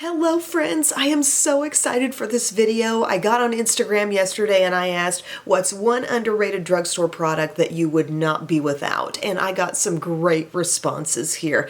Hello friends, I am so excited for this video. I got on Instagram yesterday and I asked, what's one underrated drugstore product that you would not be without? And I got some great responses here.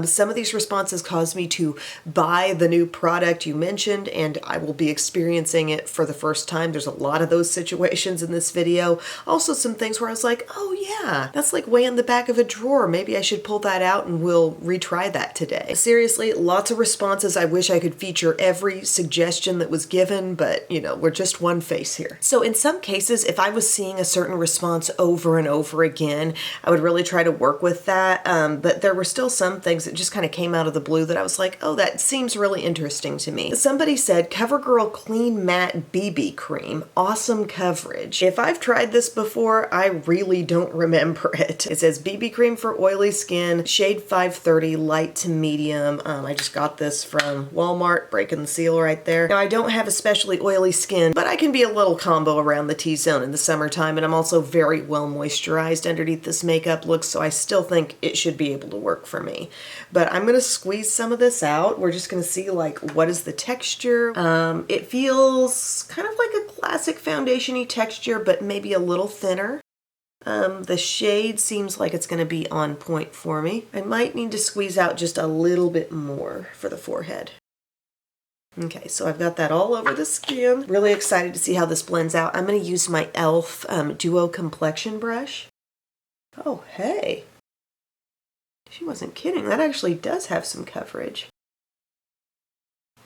Some of these responses caused me to buy the new product you mentioned, and I will be experiencing it for the first time. There's a lot of those situations in this video. Also some things where I was like, oh yeah, that's like way in the back of a drawer. Maybe I should pull that out and we'll retry that today. Seriously, lots of responses. I wish I could feature every suggestion that was given, but you know, we're just one face here. So in some cases, if I was seeing a certain response over and over again, I would really try to work with that. But there were still some things that just kind of came out of the blue that I was like, oh, that seems really interesting to me. Somebody said, CoverGirl Clean Matte BB Cream, awesome coverage. If I've tried this before, I really don't remember it. It says BB cream for oily skin, shade 530, light to medium. I just got this from Walmart, breaking the seal right there. Now I don't have especially oily skin, but I can be a little combo around the T-zone in the summertime, and I'm also very well moisturized underneath this makeup look, so I still think it should be able to work for me. But I'm gonna squeeze some of this out. We're just gonna see like what is the texture. It feels kind of like a classic foundation-y texture, but maybe a little thinner. The shade seems like it's gonna be on point for me. I might need to squeeze out just a little bit more for the forehead. Okay, so I've got that all over the skin. Really excited to see how this blends out. I'm going to use my e.l.f. Duo Complexion brush. Oh, hey. She wasn't kidding. That actually does have some coverage.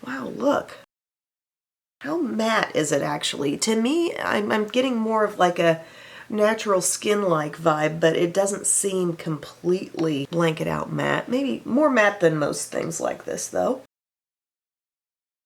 Wow, look. How matte is it actually? To me, I'm getting more of like a natural skin-like vibe, but it doesn't seem completely blanket out matte. Maybe more matte than most things like this, though.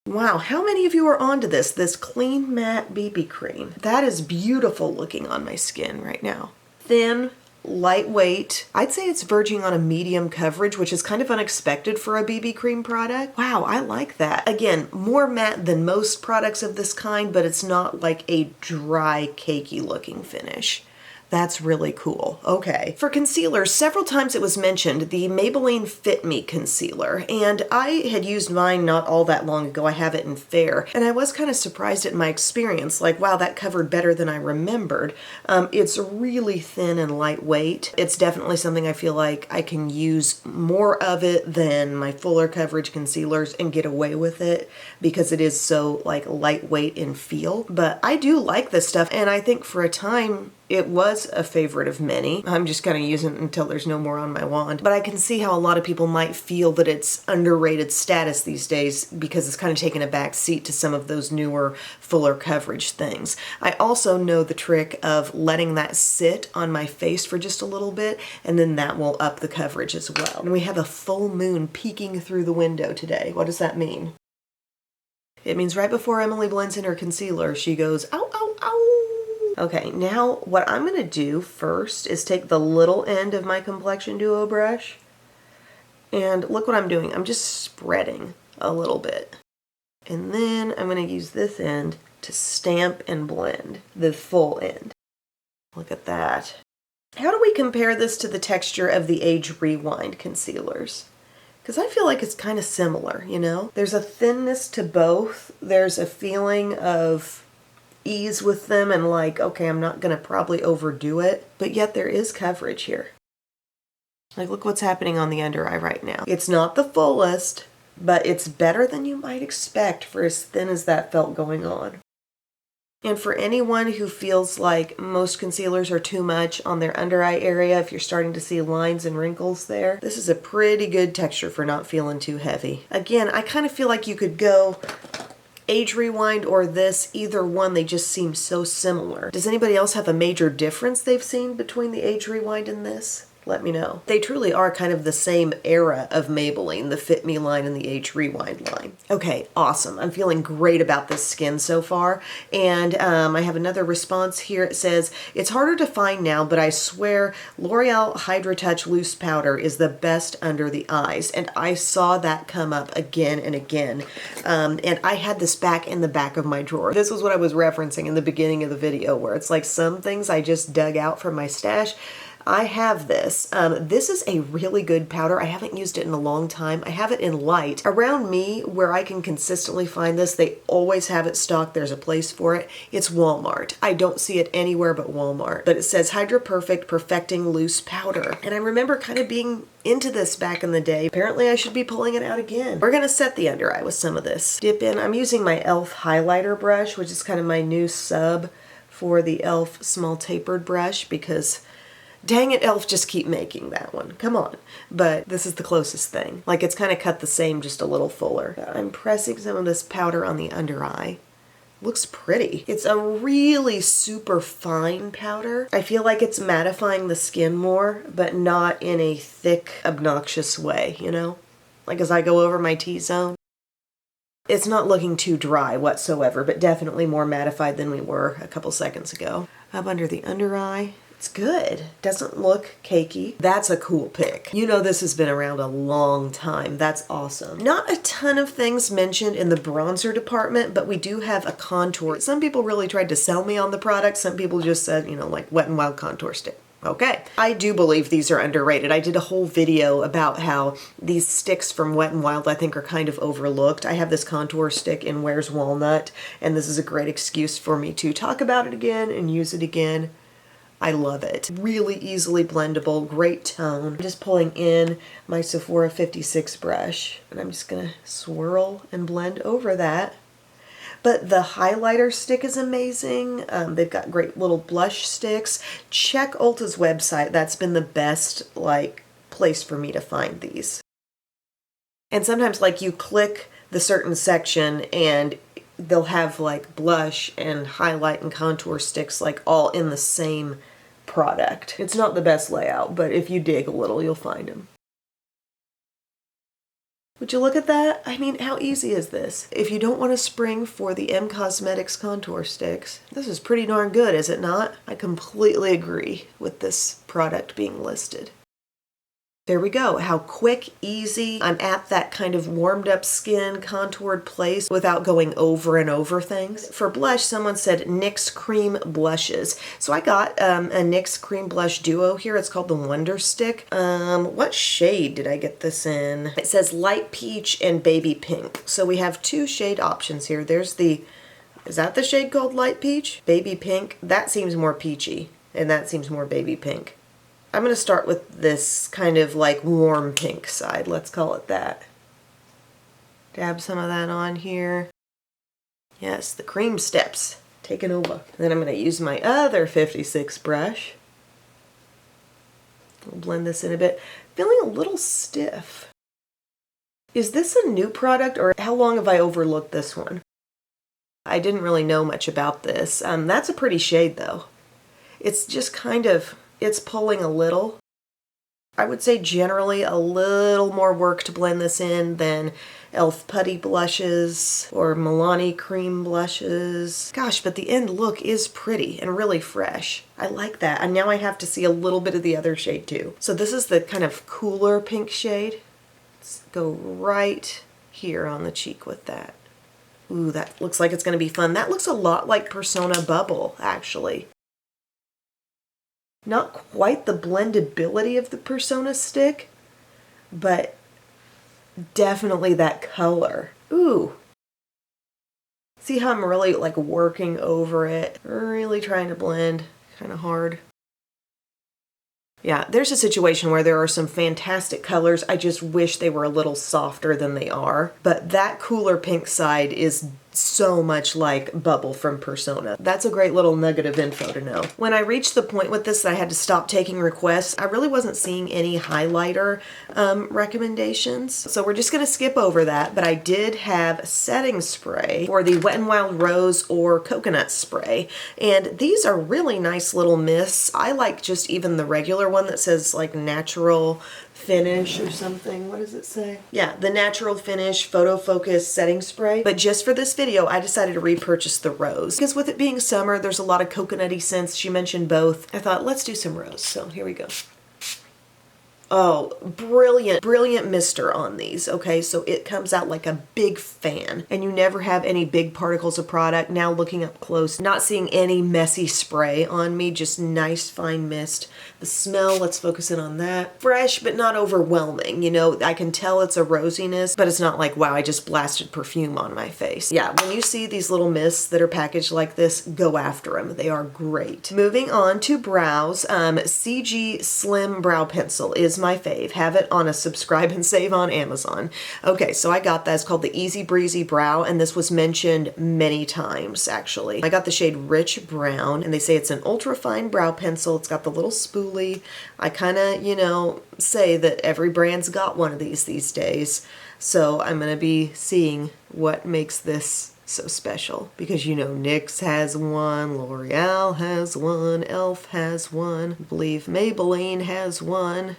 Wow, how many of you are onto this Clean Matte BB Cream? That is beautiful looking on my skin right now. Thin, lightweight. I'd say it's verging on a medium coverage, which is kind of unexpected for a BB cream product. Wow, I like that. Again, more matte than most products of this kind, but it's not like a dry, cakey looking finish. That's really cool. Okay. For concealer, several times it was mentioned the Maybelline Fit Me concealer, and I had used mine not all that long ago. I have it in Fair, and I was kind of surprised at my experience. Like, wow, that covered better than I remembered. It's really thin and lightweight. It's definitely something I feel like I can use more of it than my fuller coverage concealers and get away with it because it is so like lightweight in feel. But I do like this stuff, and I think for a time, it was a favorite of many. I'm just kind of using it until there's no more on my wand. But I can see how a lot of people might feel that it's underrated status these days because it's kind of taken a back seat to some of those newer, fuller coverage things. I also know the trick of letting that sit on my face for just a little bit, and then that will up the coverage as well. And we have a full moon peeking through the window today. What does that mean? It means right before Emily blends in her concealer, she goes, ow, ow, ow. Okay, now what I'm going to do first is take the little end of my Complexion Duo brush, and look what I'm doing. I'm just spreading a little bit. And then I'm going to use this end to stamp and blend the full end. Look at that. How do we compare this to the texture of the Age Rewind concealers? Because I feel like it's kind of similar, you know? There's a thinness to both. There's a feeling of ease with them and like, okay, I'm not gonna probably overdo it, but yet there is coverage here. Like, look what's happening on the under eye right now. It's not the fullest, but it's better than you might expect for as thin as that felt going on. And for anyone who feels like most concealers are too much on their under eye area, if you're starting to see lines and wrinkles there, this is a pretty good texture for not feeling too heavy. Again, I kind of feel like you could go Age Rewind or this, either one, they just seem so similar. Does anybody else have a major difference they've seen between the Age Rewind and this? Let me know. They truly are kind of the same era of Maybelline, the Fit Me line and the Age Rewind line. Okay, awesome. I'm feeling great about this skin so far. And I have another response here. It says, it's harder to find now, but I swear L'Oreal Hydra Touch Loose Powder is the best under the eyes. And I saw that come up again and again. And I had this back in the back of my drawer. This was what I was referencing in the beginning of the video, where it's like some things I just dug out from my stash. I have this. This is a really good powder. I haven't used it in a long time. I have it in light. Around me, where I can consistently find this, they always have it stocked. There's a place for it. It's Walmart. I don't see it anywhere but Walmart. But it says Hydra Perfect Perfecting Loose Powder. And I remember kind of being into this back in the day. Apparently I should be pulling it out again. We're gonna set the under eye with some of this. Dip in. I'm using my e.l.f. highlighter brush, which is kind of my new sub for the e.l.f. small tapered brush, because dang it, e.l.f. just keep making that one. Come on. But this is the closest thing. Like, it's kind of cut the same, just a little fuller. I'm pressing some of this powder on the under eye. Looks pretty. It's a really super fine powder. I feel like it's mattifying the skin more, but not in a thick, obnoxious way, you know? Like as I go over my T-zone. It's not looking too dry whatsoever, but definitely more mattified than we were a couple seconds ago. Up under the under eye. It's good. Doesn't look cakey. That's a cool pick. You know this has been around a long time. That's awesome. Not a ton of things mentioned in the bronzer department, but we do have a contour. Some people really tried to sell me on the product. Some people just said, you know, like Wet n Wild contour stick. Okay. I do believe these are underrated. I did a whole video about how these sticks from Wet n Wild I think are kind of overlooked. I have this contour stick in Where's Walnut, and this is a great excuse for me to talk about it again and use it again. I love it. Really easily blendable, great tone. I'm just pulling in my Sephora 56 brush, and I'm just gonna swirl and blend over that. But the highlighter stick is amazing. They've got great little blush sticks. Check Ulta's website. That's been the best, like, place for me to find these. And sometimes, like, you click the certain section and they'll have, like, blush and highlight and contour sticks, like, all in the same product. It's not the best layout, but if you dig a little, you'll find them. Would you look at that? I mean, how easy is this? If you don't want to spring for the M Cosmetics contour sticks, this is pretty darn good, is it not? I completely agree with this product being listed. There we go. How quick, easy. I'm at that kind of warmed up skin, contoured place without going over and over things. For blush, someone said NYX Cream Blushes. So I got a NYX Cream Blush Duo here. It's called the Wonder Stick. What shade did I get this in? It says Light Peach and Baby Pink. So we have two shade options here. There's the, is that the shade called Light Peach? Baby Pink? That seems more peachy, and that seems more baby pink. I'm going to start with this kind of like warm pink side, let's call it that. Dab some of that on here. Yes, the cream steps taken over. And then I'm going to use my other 56 brush. I'll blend this in a bit. Feeling a little stiff. Is this a new product, or how long have I overlooked this one? I didn't really know much about this. That's a pretty shade though. It's just kind of, it's pulling a little. I would say generally a little more work to blend this in than e.l.f. Putty blushes or Milani cream blushes. Gosh, but the end look is pretty and really fresh. I like that. And now I have to see a little bit of the other shade too. So this is the kind of cooler pink shade. Let's go right here on the cheek with that. Ooh, that looks like it's going to be fun. That looks a lot like Persona Bubble, actually. Not quite the blendability of the Persona stick, but definitely that color. Ooh. See how I'm really like working over it? Really trying to blend kind of hard. Yeah, there's a situation where there are some fantastic colors. I just wish they were a little softer than they are. But that cooler pink side is so much like Bubble from Persona. That's a great little nugget of info to know. When I reached the point with this that I had to stop taking requests, I really wasn't seeing any highlighter recommendations. So we're just gonna skip over that, but I did have setting spray for the Wet n Wild Rose or Coconut Spray. And these are really nice little mists. I like just even the regular one that says like natural finish or something. What does it say? Yeah, the Natural Finish Photo Focus Setting Spray. But just for this video, I decided to repurchase the rose. Because with it being summer, there's a lot of coconutty scents. She mentioned both. I thought, let's do some rose. So here we go. Oh, brilliant, brilliant mister on these, okay? So it comes out like a big fan, and you never have any big particles of product. Now looking up close, not seeing any messy spray on me, just nice fine mist. The smell, let's focus in on that. Fresh, but not overwhelming. You know, I can tell it's a rosiness, but it's not like, wow, I just blasted perfume on my face. Yeah, when you see these little mists that are packaged like this, go after them. They are great. Moving on to brows, CG Slim Brow Pencil is my fave. Have it on a subscribe and save on Amazon. Okay, so I got that. It's called the Easy Breezy Brow, and this was mentioned many times, actually. I got the shade Rich Brown, and they say it's an ultra fine brow pencil. It's got the little spoolie. I kind of, you know, say that every brand's got one of these days. So I'm going to be seeing what makes this so special, because you know NYX has one, L'Oreal has one, e.l.f. has one, I believe Maybelline has one.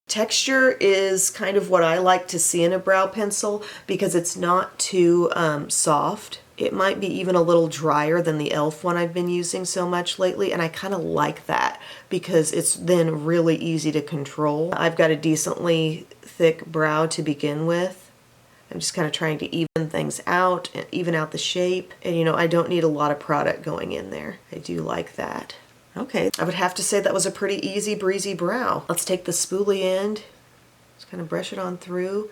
Texture is kind of what I like to see in a brow pencil because it's not too soft. It might be even a little drier than the e.l.f. one I've been using so much lately, and I kind of like that because it's then really easy to control. I've got a decently thick brow to begin with. I'm just kind of trying to even things out and even out the shape. And you know, I don't need a lot of product going in there. I do like that. Okay, I would have to say that was a pretty easy breezy brow. Let's take the spoolie end, just kind of brush it on through.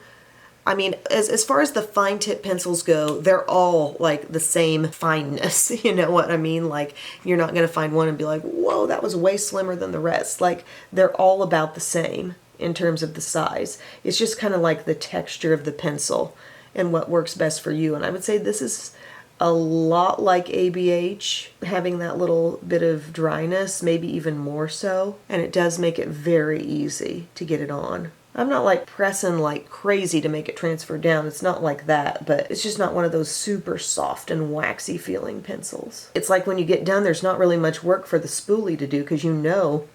I mean, as far as the fine tip pencils go, they're all like the same fineness. You know what I mean? Like, you're not going to find one and be like, whoa, that was way slimmer than the rest. Like, they're all about the same in terms of the size. It's just kind of like the texture of the pencil and what works best for you. And I would say this is a lot like ABH, having that little bit of dryness, maybe even more so. And it does make it very easy to get it on. I'm not like pressing like crazy to make it transfer down. It's not like that, but it's just not one of those super soft and waxy feeling pencils. It's like when you get done, there's not really much work for the spoolie to do because you know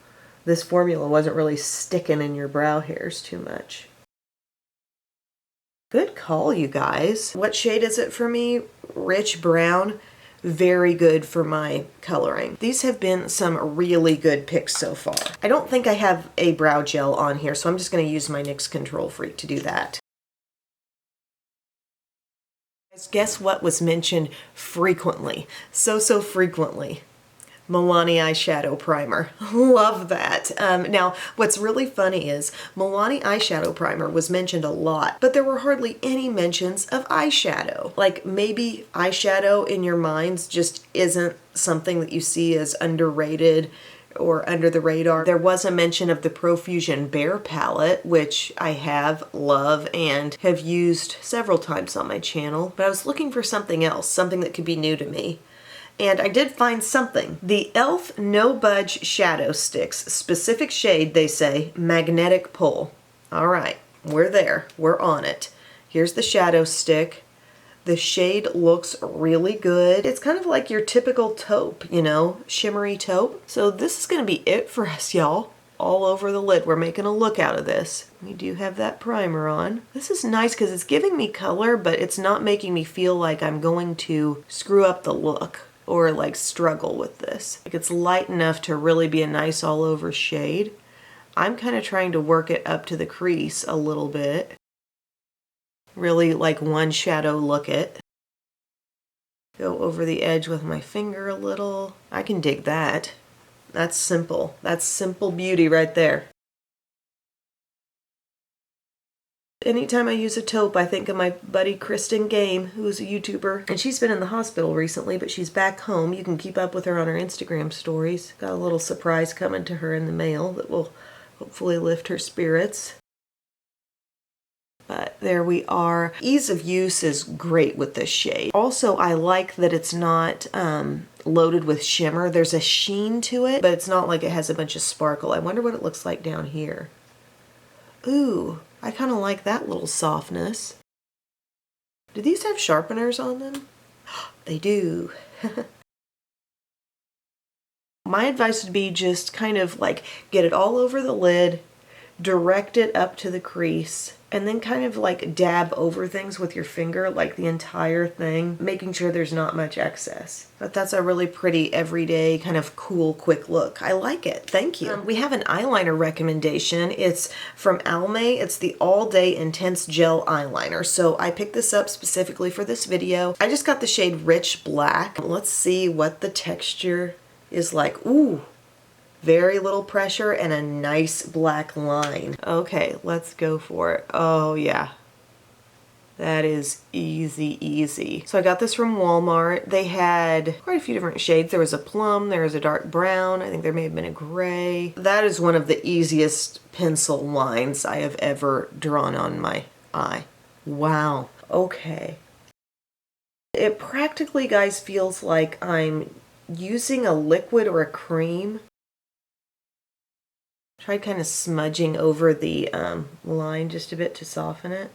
this formula wasn't really sticking in your brow hairs too much. Good call, you guys. What shade is it for me? Rich brown. Very good for my coloring. These have been some really good picks so far. I don't think I have a brow gel on here, so I'm just going to use my NYX Control Freak to do that. Guess what was mentioned frequently? So frequently. Milani Eyeshadow Primer. Love that. Now, what's really funny is Milani Eyeshadow Primer was mentioned a lot, but there were hardly any mentions of eyeshadow. Like, maybe eyeshadow in your minds just isn't something that you see as underrated or under the radar. There was a mention of the Profusion Bare palette, which I have, love, and have used several times on my channel, but I was looking for something else, something that could be new to me. And I did find something. The e.l.f. No Budge Shadow Sticks, specific shade, they say, Magnetic Pull. All right, we're there. We're on it. Here's the shadow stick. The shade looks really good. It's kind of like your typical taupe, you know, shimmery taupe. So this is going to be it for us, y'all. All over the lid. We're making a look out of this. We do have that primer on. This is nice because it's giving me color, but it's not making me feel like I'm going to screw up the look or like struggle with this. Like, it's light enough to really be a nice all over shade. I'm kind of trying to work it up to the crease a little bit. Really like one shadow look it. Go over the edge with my finger a little. I can dig that. That's simple. That's simple beauty right there. Anytime I use a taupe, I think of my buddy Kristen Game, who's a YouTuber. And she's been in the hospital recently, but she's back home. You can keep up with her on her Instagram stories. Got a little surprise coming to her in the mail that will hopefully lift her spirits. But there we are. Ease of use is great with this shade. Also, I like that it's not loaded with shimmer. There's a sheen to it, but it's not like it has a bunch of sparkle. I wonder what it looks like down here. Ooh, I kind of like that little softness. Do these have sharpeners on them? They do. My advice would be just kind of like get it all over the lid, direct it up to the crease, and then kind of like dab over things with your finger, like the entire thing, making sure there's not much excess. But that's a really pretty everyday kind of cool, quick look. I like it. Thank you. We have an eyeliner recommendation. It's from Almay. It's the All Day Intense Gel Eyeliner. So I picked this up specifically for this video. I just got the shade Rich Black. Let's see what the texture is like. Ooh. Very little pressure and a nice black line. Okay, let's go for it. Oh yeah. That is easy, easy. So I got this from Walmart. They had quite a few different shades. There was a plum, there was a dark brown. I think there may have been a gray. That is one of the easiest pencil lines I have ever drawn on my eye. Wow. Okay. It practically, guys, feels like I'm using a liquid or a cream. Tried kind of smudging over the line just a bit to soften it.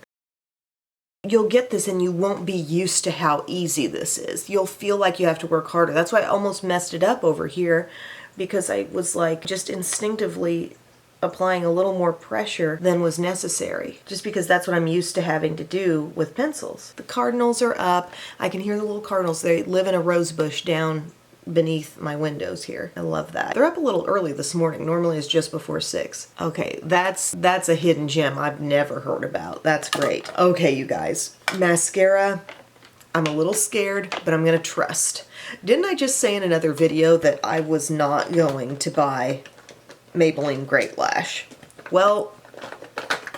You'll get this and you won't be used to how easy this is. You'll feel like you have to work harder. That's why I almost messed it up over here, because I was like just instinctively applying a little more pressure than was necessary, just because that's what I'm used to having to do with pencils. The cardinals are up. I can hear the little cardinals. They live in a rose bush down beneath my windows here. I love that. They're up a little early this morning. Normally it's just before 6. Okay, that's a hidden gem I've never heard about. That's great. Okay, you guys. Mascara. I'm a little scared, but I'm gonna trust. Didn't I just say in another video that I was not going to buy Maybelline Great Lash? Well,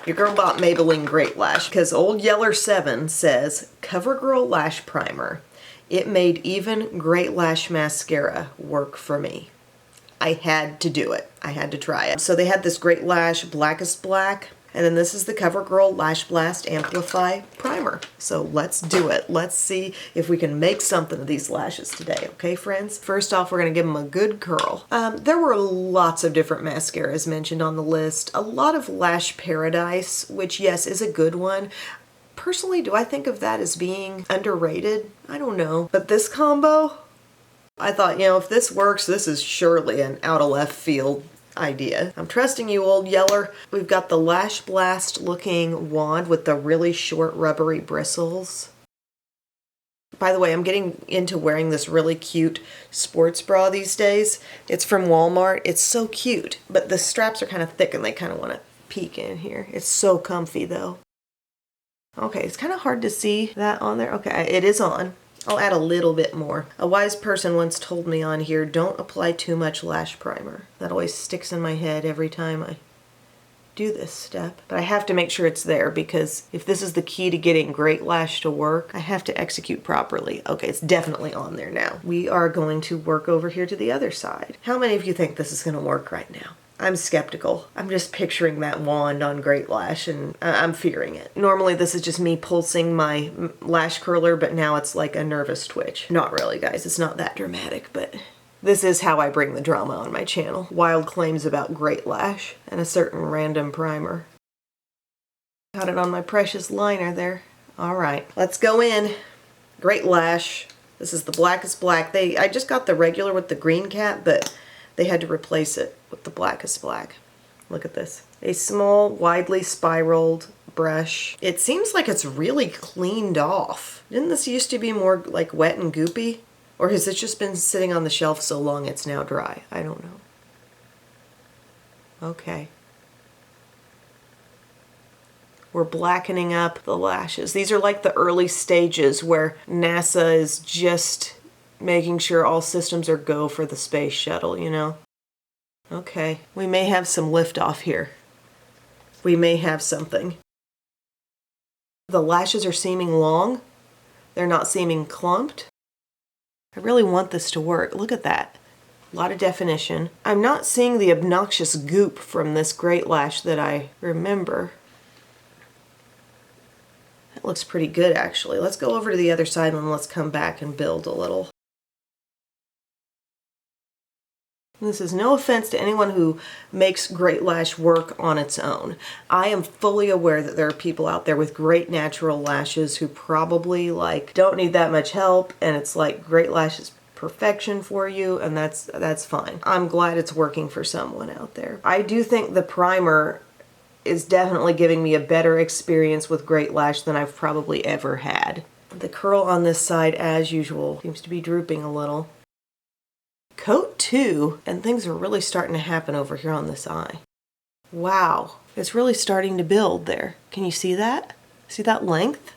your girl bought Maybelline Great Lash because Old Yeller 7 says CoverGirl Lash Primer. It made even Great Lash Mascara work for me. I had to do it. I had to try it. So they had this Great Lash Blackest Black, and then this is the CoverGirl Lash Blast Amplify Primer. So let's do it. Let's see if we can make something of these lashes today, okay, friends? First off, we're gonna give them a good curl. There were lots of different mascaras mentioned on the list. A lot of Lash Paradise, which yes, is a good one. Personally, do I think of that as being underrated? I don't know. But this combo, I thought, you know, if this works, this is surely an out of left field idea. I'm trusting you, Old Yeller. We've got the Lash Blast looking wand with the really short rubbery bristles. By the way, I'm getting into wearing this really cute sports bra these days. It's from Walmart. It's so cute, but the straps are kind of thick and they kind of want to peek in here. It's so comfy though. Okay, it's kind of hard to see that on there. Okay, it is on. I'll add a little bit more. A wise person once told me on here, don't apply too much lash primer. That always sticks in my head every time I do this step. But I have to make sure it's there, because if this is the key to getting Great Lash to work, I have to execute properly. Okay, it's definitely on there now. We are going to work over here to the other side. How many of you think this is going to work right now? I'm skeptical. I'm just picturing that wand on Great Lash and I'm fearing it. Normally this is just me pulsing my lash curler, but now it's like a nervous twitch. Not really, guys. It's not that dramatic, but this is how I bring the drama on my channel. Wild claims about Great Lash and a certain random primer. Got it on my precious liner there. All right, let's go in. Great Lash. This is the Blackest Black. I just got the regular with the green cap, but they had to replace it with the Blackest Black. Look at this. A small, widely spiraled brush. It seems like it's really cleaned off. Didn't this used to be more like wet and goopy? Or has it just been sitting on the shelf so long it's now dry? I don't know. Okay. We're blackening up the lashes. These are like the early stages where NASA is just making sure all systems are go for the space shuttle, you know? Okay, we may have some liftoff here. We may have something. The lashes are seeming long. They're not seeming clumped. I really want this to work. Look at that. A lot of definition. I'm not seeing the obnoxious goop from this Great Lash that I remember. That looks pretty good, actually. Let's go over to the other side and let's come back and build a little. This is no offense to anyone who makes Great Lash work on its own. I am fully aware that there are people out there with great natural lashes who probably like don't need that much help, and it's like Great Lash is perfection for you, and that's fine. I'm glad it's working for someone out there. I do think the primer is definitely giving me a better experience with Great Lash than I've probably ever had. The curl on this side, as usual, seems to be drooping a little. Coat 2, and things are really starting to happen over here on this eye. Wow, it's really starting to build there. Can you see that? See that length?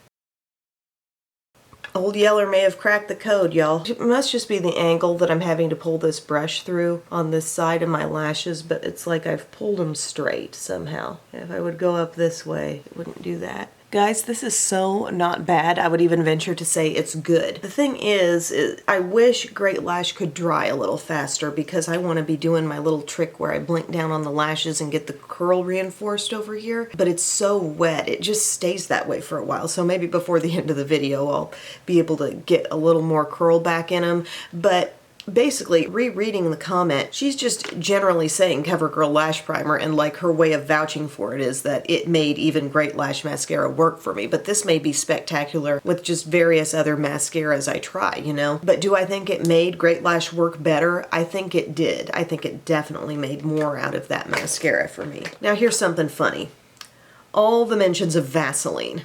Old Yeller may have cracked the code, y'all. It must just be the angle that I'm having to pull this brush through on this side of my lashes, but it's like I've pulled them straight somehow. If I would go up this way, it wouldn't do that. Guys, this is so not bad. I would even venture to say it's good. The thing is I wish Great Lash could dry a little faster because I want to be doing my little trick where I blink down on the lashes and get the curl reinforced over here. But it's so wet, it just stays that way for a while. So maybe before the end of the video, I'll be able to get a little more curl back in them. But basically, rereading the comment, she's just generally saying CoverGirl Lash Primer, and like her way of vouching for it is that it made even Great Lash Mascara work for me. But this may be spectacular with just various other mascaras I try, you know? But do I think it made Great Lash work better? I think it did. I think it definitely made more out of that mascara for me. Now here's something funny. All the mentions of Vaseline.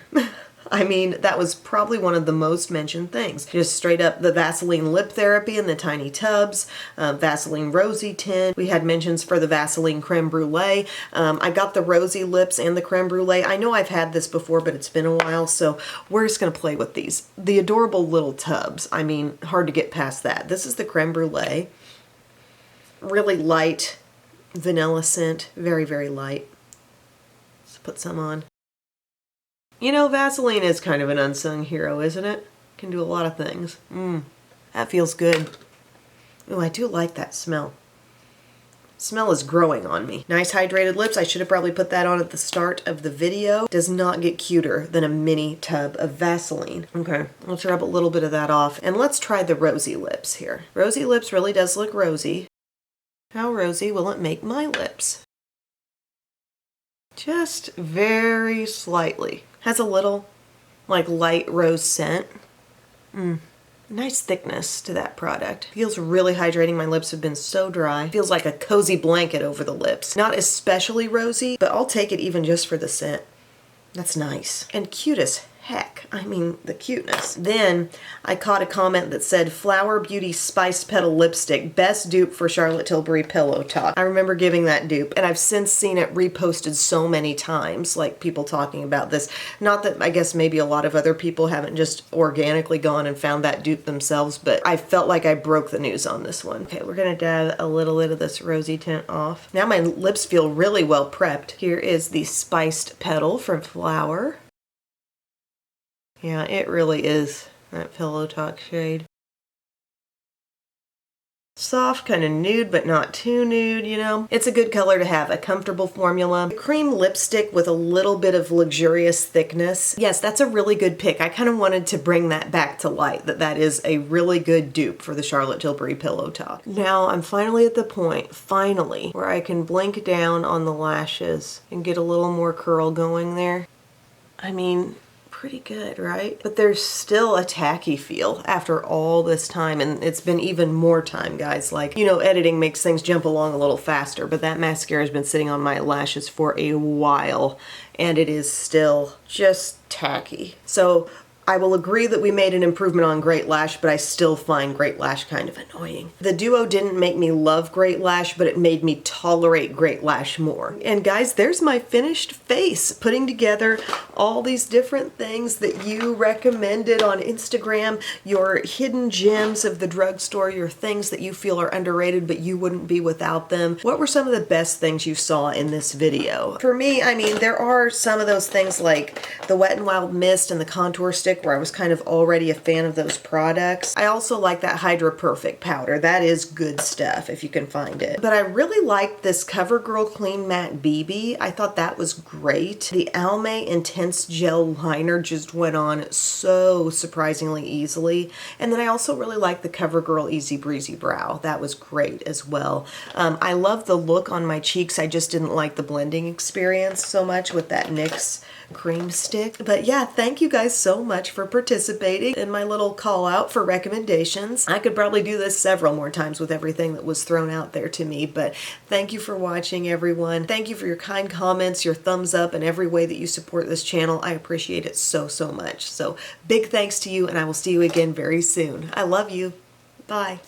I mean, that was probably one of the most mentioned things. Just straight up the Vaseline lip therapy in the tiny tubs, Vaseline rosy tint. We had mentions for the Vaseline creme brulee. I got the rosy lips and the creme brulee. I know I've had this before, but it's been a while, so we're just gonna play with these. The adorable little tubs. I mean, hard to get past that. This is the creme brulee. Really light vanilla scent, very, very light. Let's put some on. You know, Vaseline is kind of an unsung hero, isn't it? Can do a lot of things. That feels good. Oh, I do like that smell. Smell is growing on me. Nice hydrated lips. I should have probably put that on at the start of the video. Does not get cuter than a mini tub of Vaseline. Okay, let's rub a little bit of that off. And let's try the rosy lips here. Rosy lips really does look rosy. How rosy will it make my lips? Just very slightly. Has a little, like, light rose scent. Nice thickness to that product. Feels really hydrating. My lips have been so dry. Feels like a cozy blanket over the lips. Not especially rosy, but I'll take it even just for the scent. That's nice. And cute as heck. I mean, the cuteness. Then I caught a comment that said, Flower Beauty Spiced Petal Lipstick, best dupe for Charlotte Tilbury Pillow Talk. I remember giving that dupe, and I've since seen it reposted so many times, like people talking about this. Not that, I guess maybe a lot of other people haven't just organically gone and found that dupe themselves, but I felt like I broke the news on this one. Okay, we're gonna dab a little bit of this rosy tint off. Now my lips feel really well prepped. Here is the Spiced Petal from Flower. Yeah, it really is that Pillow Talk shade. Soft, kind of nude, but not too nude, you know? It's a good color to have, a comfortable formula. Cream lipstick with a little bit of luxurious thickness. Yes, that's a really good pick. I kind of wanted to bring that back to light, that is a really good dupe for the Charlotte Tilbury Pillow Talk. Now I'm finally at the point, where I can blink down on the lashes and get a little more curl going there. I mean, pretty good, right? But there's still a tacky feel after all this time, and it's been even more time, guys. Like, you know, editing makes things jump along a little faster, but that mascara has been sitting on my lashes for a while, and it is still just tacky. So I will agree that we made an improvement on Great Lash, but I still find Great Lash kind of annoying. The duo didn't make me love Great Lash, but it made me tolerate Great Lash more. And guys, there's my finished face, putting together all these different things that you recommended on Instagram, your hidden gems of the drugstore, your things that you feel are underrated, but you wouldn't be without them. What were some of the best things you saw in this video? For me, I mean, there are some of those things like the Wet n Wild Mist and the Contour Stick, where I was kind of already a fan of those products. I also like that Hydra Perfect powder. That is good stuff if you can find it. But I really liked this CoverGirl Clean Matte BB. I thought that was great. The Almay Intense Gel Liner just went on so surprisingly easily. And then I also really liked the CoverGirl Easy Breezy Brow. That was great as well. I love the look on my cheeks. I just didn't like the blending experience so much with that NYX cream stick. But yeah, thank you guys so much much for participating in my little call out for recommendations. I could probably do this several more times with everything that was thrown out there to me, but thank you for watching, everyone. Thank you for your kind comments, your thumbs up, and every way that you support this channel. I appreciate it so, so much. So big thanks to you, and I will see you again very soon. I love you. Bye.